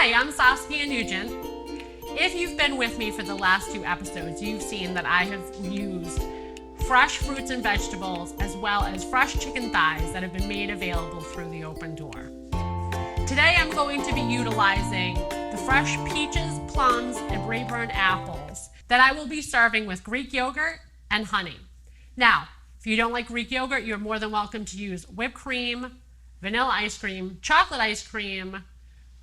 Hi, I'm Saskia Nugent. If you've been with me for the last 2 episodes, you've seen that I have used fresh fruits and vegetables as well as fresh chicken thighs that have been made available through the open door. Today I'm going to be utilizing the fresh peaches, plums, and Braeburn apples that I will be serving with Greek yogurt and honey. Now, if you don't like Greek yogurt, you're more than welcome to use whipped cream, vanilla ice cream, chocolate ice cream,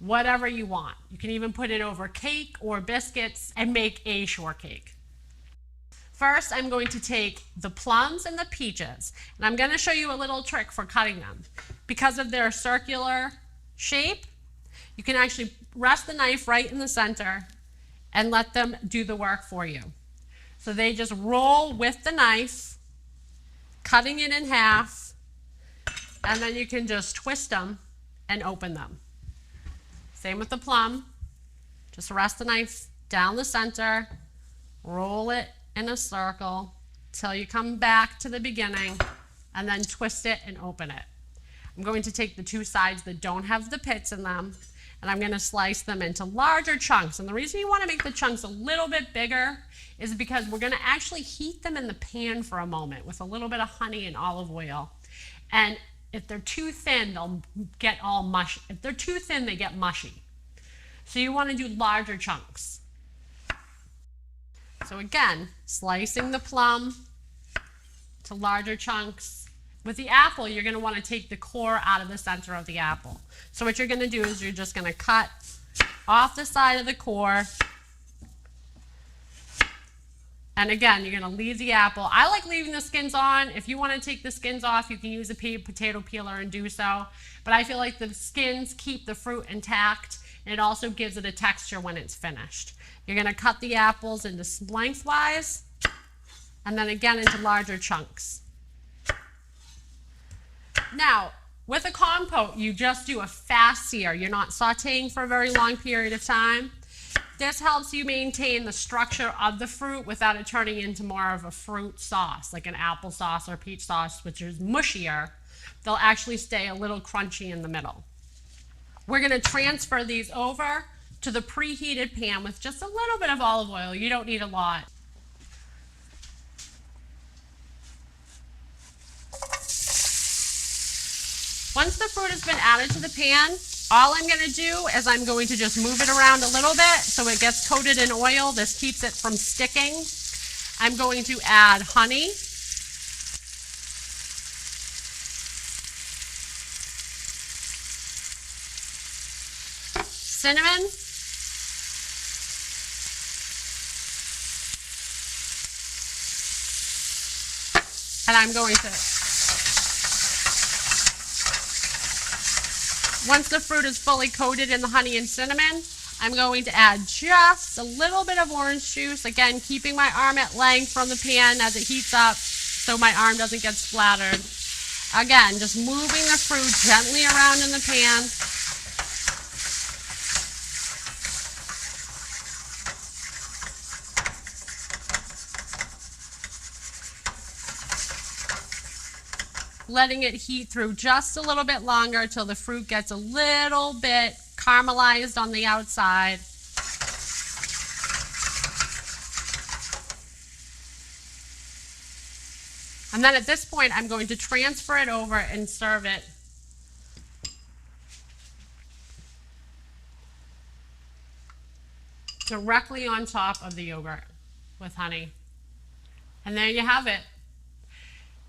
whatever you want. You can even put it over cake or biscuits and make a shortcake. First, I'm going to take the plums and the peaches, and I'm going to show you a little trick for cutting them. Because of their circular shape, you can actually rest the knife right in the center and let them do the work for you. So they just roll with the knife, cutting it in half, and then you can just twist them and open them. Same with the plum. Just rest the knife down the center, roll it in a circle till you come back to the beginning, and then twist it and open it. I'm going to take the 2 sides that don't have the pits in them, and I'm going to slice them into larger chunks. And the reason you want to make the chunks a little bit bigger is because we're going to actually heat them in the pan for a moment with a little bit of honey and olive oil. And if they're too thin, they'll get all mushy. If they're too thin, they get mushy. So you want to do larger chunks. So again, slicing the plum to larger chunks. With the apple, you're going to want to take the core out of the center of the apple. So what you're going to do is you're just going to cut off the side of the core. And again, you're going to leave the apple. I like leaving the skins on. If you want to take the skins off, you can use a potato peeler and do so. But I feel like the skins keep the fruit intact, and it also gives it a texture when it's finished. You're going to cut the apples into lengthwise, and then again into larger chunks. Now, with a compote, you just do a fast sear. You're not sauteing for a very long period of time. This helps you maintain the structure of the fruit without it turning into more of a fruit sauce, like an apple sauce or peach sauce, which is mushier. They'll actually stay a little crunchy in the middle. We're going to transfer these over to the preheated pan with just a little bit of olive oil. You don't need a lot. Once the fruit has been added to the pan, all I'm going to do is I'm going to just move it around a little bit so it gets coated in oil. This keeps it from sticking. I'm going to add honey. Cinnamon. And I'm going to, once the fruit is fully coated in the honey and cinnamon, I'm going to add just a little bit of orange juice. Again, keeping my arm at length from the pan as it heats up so my arm doesn't get splattered. Again, just moving the fruit gently around in the pan. Letting it heat through just a little bit longer till the fruit gets a little bit caramelized on the outside. And then at this point, I'm going to transfer it over and serve it directly on top of the yogurt with honey. And there you have it.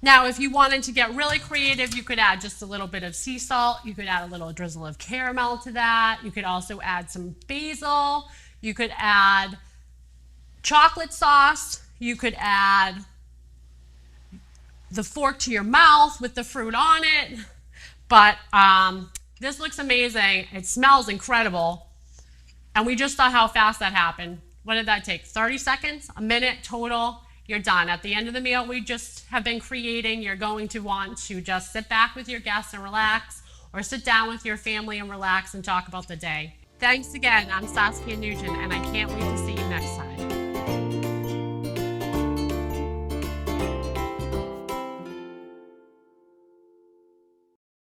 Now, if you wanted to get really creative, you could add just a little bit of sea salt. You could add a little drizzle of caramel to that. You could also add some basil. You could add chocolate sauce. You could add the fork to your mouth with the fruit on it. But this looks amazing. It smells incredible. And we just saw how fast that happened. What did that take? 30 seconds? A minute total? You're done. At the end of the meal we just have been creating, you're going to want to just sit back with your guests and relax, or sit down with your family and relax and talk about the day. Thanks again. I'm Saskia Nugent, and I can't wait to see you next time.